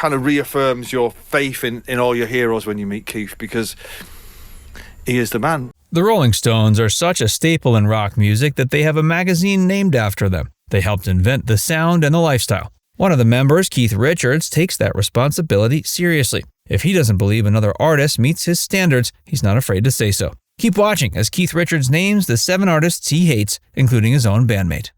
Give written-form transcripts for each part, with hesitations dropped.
kind of reaffirms your faith in all your heroes when you meet Keith, because he is the man. The Rolling Stones are such a staple in rock music that they have a magazine named after them. They helped invent the sound and the lifestyle. One of the members, Keith Richards, takes that responsibility seriously. If he doesn't believe another artist meets his standards, he's not afraid to say so. Keep watching as Keith Richards names the 7 artists he hates, including his own bandmate.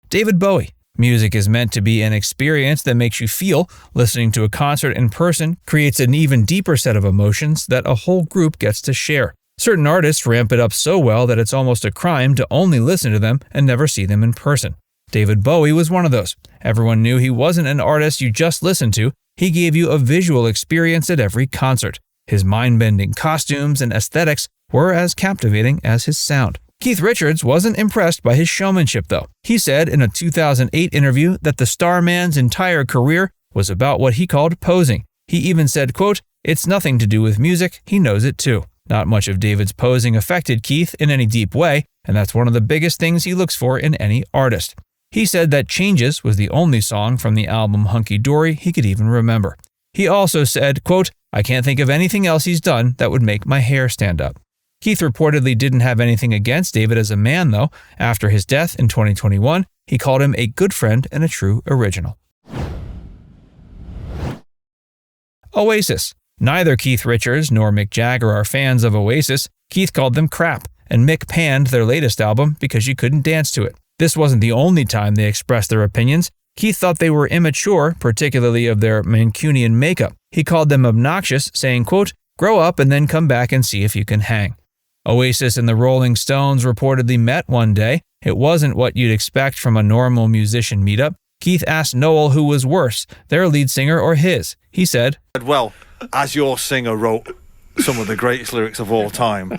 David Bowie. Music is meant to be an experience that makes you feel. Listening to a concert in person creates an even deeper set of emotions that a whole group gets to share. Certain artists ramp it up so well that it's almost a crime to only listen to them and never see them in person. David Bowie was one of those. Everyone knew he wasn't an artist you just listened to. He gave you a visual experience at every concert. His mind-bending costumes and aesthetics were as captivating as his sound. Keith Richards wasn't impressed by his showmanship, though. He said in a 2008 interview that the Starman's entire career was about what he called posing. He even said, quote, "It's nothing to do with music, he knows it too." Not much of David's posing affected Keith in any deep way, and that's one of the biggest things he looks for in any artist. He said that Changes was the only song from the album Hunky Dory he could even remember. He also said, quote, "I can't think of anything else he's done that would make my hair stand up." Keith reportedly didn't have anything against David as a man, though. After his death in 2021, he called him a good friend and a true original. Oasis. Neither Keith Richards nor Mick Jagger are fans of Oasis. Keith called them crap, and Mick panned their latest album because you couldn't dance to it. This wasn't the only time they expressed their opinions. Keith thought they were immature, particularly of their Mancunian makeup. He called them obnoxious, saying, quote, "Grow up and then come back and see if you can hang." Oasis and the Rolling Stones reportedly met one day. It wasn't what you'd expect from a normal musician meetup. Keith asked Noel who was worse, their lead singer or his. He said, "Well, as your singer wrote some of the greatest lyrics of all time,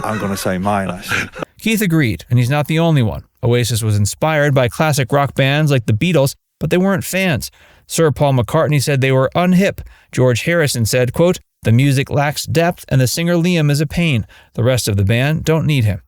I'm going to say mine, actually." Keith agreed, and he's not the only one. Oasis was inspired by classic rock bands like the Beatles, but they weren't fans. Sir Paul McCartney said they were unhip. George Harrison said, quote, "The music lacks depth and the singer Liam is a pain. The rest of the band don't need him."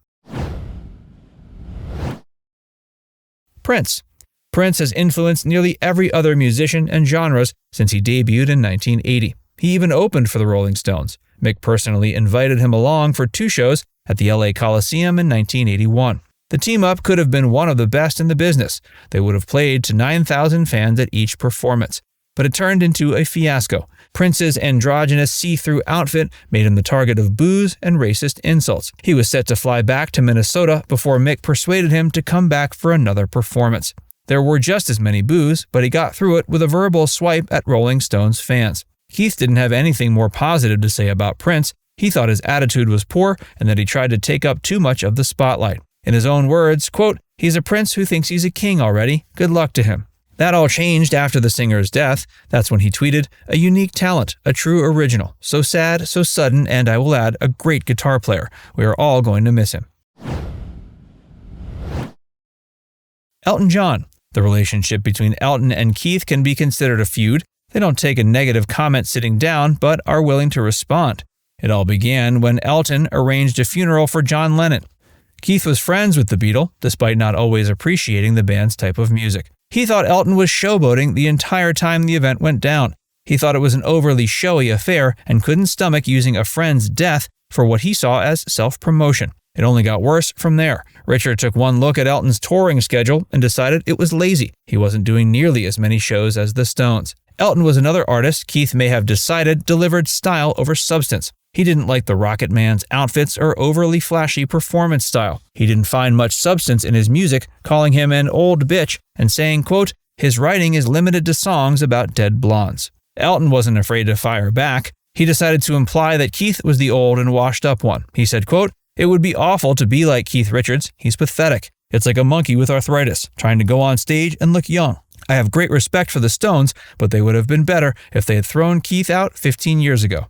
Prince. Prince has influenced nearly every other musician and genres since he debuted in 1980. He even opened for the Rolling Stones. Mick personally invited him along for 2 shows at the LA Coliseum in 1981. The team-up could have been one of the best in the business. They would have played to 9,000 fans at each performance. But it turned into a fiasco. Prince's androgynous see-through outfit made him the target of boos and racist insults. He was set to fly back to Minnesota before Mick persuaded him to come back for another performance. There were just as many boos, but he got through it with a verbal swipe at Rolling Stones fans. Keith didn't have anything more positive to say about Prince. He thought his attitude was poor and that he tried to take up too much of the spotlight. In his own words, quote, "He's a prince who thinks he's a king already. Good luck to him." That all changed after the singer's death. That's when he tweeted, "A unique talent, a true original. So sad, so sudden, and I will add, a great guitar player. We are all going to miss him." Elton John. The relationship between Elton and Keith can be considered a feud. They don't take a negative comment sitting down, but are willing to respond. It all began when Elton arranged a funeral for John Lennon. Keith was friends with the Beatle, despite not always appreciating the band's type of music. He thought Elton was showboating the entire time the event went down. He thought it was an overly showy affair and couldn't stomach using a friend's death for what he saw as self-promotion. It only got worse from there. Richard took one look at Elton's touring schedule and decided it was lazy. He wasn't doing nearly as many shows as the Stones. Elton was another artist Keith may have decided delivered style over substance. He didn't like the Rocket Man's outfits or overly flashy performance style. He didn't find much substance in his music, calling him an old bitch and saying, quote, "His writing is limited to songs about dead blondes." Elton wasn't afraid to fire back. He decided to imply that Keith was the old and washed up one. He said, quote, "It would be awful to be like Keith Richards. He's pathetic. It's like a monkey with arthritis, trying to go on stage and look young. I have great respect for the Stones, but they would have been better if they had thrown Keith out 15 years ago.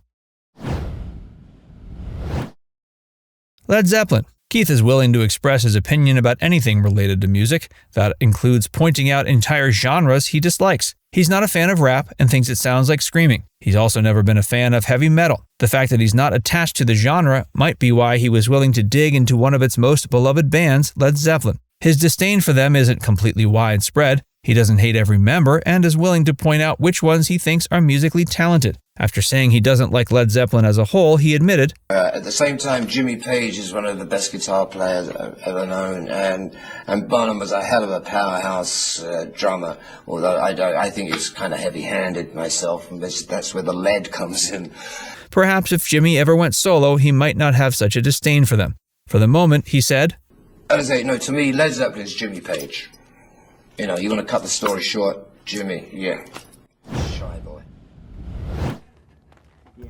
Led Zeppelin. Keith is willing to express his opinion about anything related to music. That includes pointing out entire genres he dislikes. He's not a fan of rap and thinks it sounds like screaming. He's also never been a fan of heavy metal. The fact that he's not attached to the genre might be why he was willing to dig into one of its most beloved bands, Led Zeppelin. His disdain for them isn't completely widespread. He doesn't hate every member and is willing to point out which ones he thinks are musically talented. After saying he doesn't like Led Zeppelin as a whole, he admitted, at the same time, Jimmy Page is one of the best guitar players I've ever known, and Bonham was a hell of a powerhouse drummer, although I think he's kind of heavy-handed myself, and that's where the lead comes in. Perhaps if Jimmy ever went solo, he might not have such a disdain for them. For the moment, he said, to me, Led Zeppelin is Jimmy Page. You know, you want to cut the story short, Jimmy, yeah. Shy boy.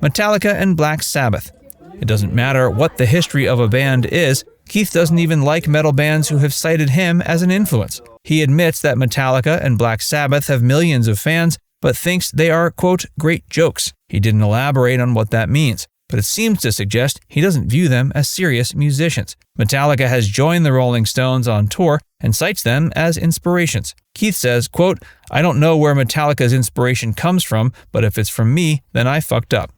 Metallica and Black Sabbath. It doesn't matter what the history of a band is, Keith doesn't even like metal bands who have cited him as an influence. He admits that Metallica and Black Sabbath have millions of fans, but thinks they are, quote, great jokes. He didn't elaborate on what that means, but it seems to suggest he doesn't view them as serious musicians. Metallica has joined the Rolling Stones on tour and cites them as inspirations. Keith says, quote, I don't know where Metallica's inspiration comes from, but if it's from me, then I fucked up.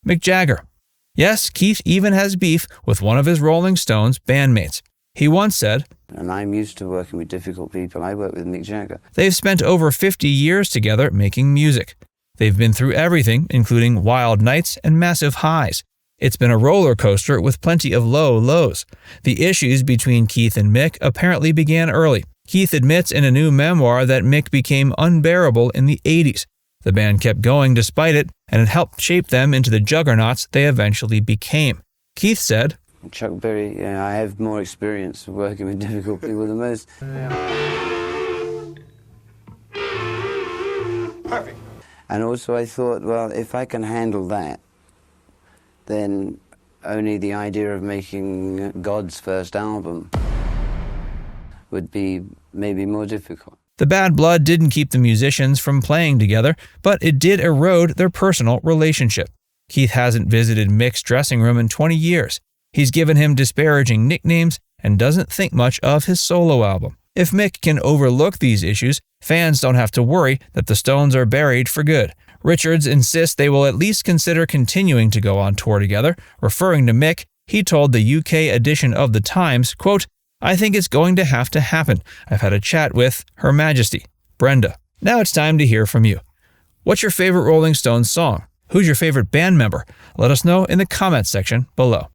Mick Jagger. Yes, Keith even has beef with one of his Rolling Stones bandmates. He once said, and I'm used to working with difficult people. I work with Mick Jagger. They've spent over 50 years together making music. They've been through everything, including wild nights and massive highs. It's been a roller coaster with plenty of low lows. The issues between Keith and Mick apparently began early. Keith admits in a new memoir that Mick became unbearable in the 80s. The band kept going despite it, and it helped shape them into the juggernauts they eventually became. Keith said, Chuck Berry, I have more experience working with difficult people than most. Perfect. And also I thought, well, if I can handle that, then only the idea of making God's first album would be maybe more difficult. The bad blood didn't keep the musicians from playing together, but it did erode their personal relationship. Keith hasn't visited Mick's dressing room in 20 years. He's given him disparaging nicknames and doesn't think much of his solo album. If Mick can overlook these issues, fans don't have to worry that the Stones are buried for good. Richards insists they will at least consider continuing to go on tour together. Referring to Mick, he told the UK edition of The Times, quote, I think it's going to have to happen. I've had a chat with Her Majesty, Brenda. Now it's time to hear from you. What's your favorite Rolling Stones song? Who's your favorite band member? Let us know in the comments section below.